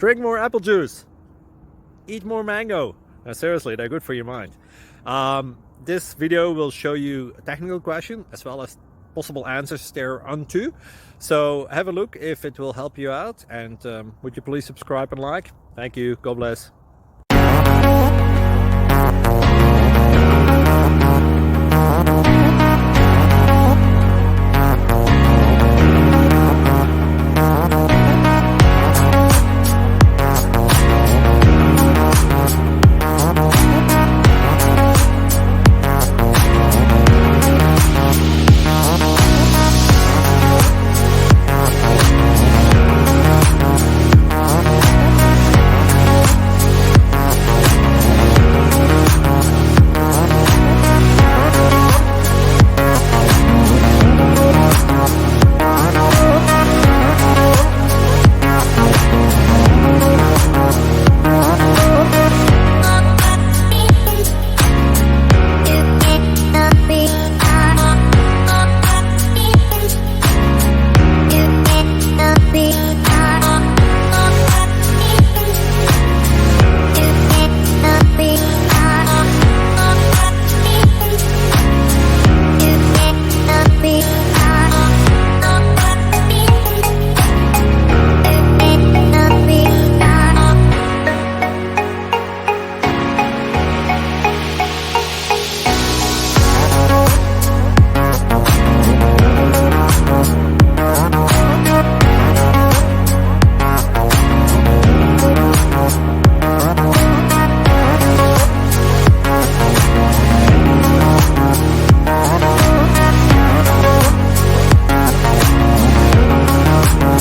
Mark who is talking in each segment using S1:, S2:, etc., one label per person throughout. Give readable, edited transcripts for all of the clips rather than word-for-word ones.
S1: drink more apple juice, eat more mango. Now, seriously, they're good for your mind. This video will show you a technical question as well as possible answers thereunto. So have a look if it will help you out, and would you please subscribe and like? Thank you. God bless.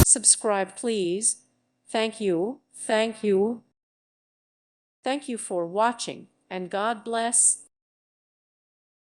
S2: Subscribe, please. Thank you. Thank you. Thank you for watching, and God bless.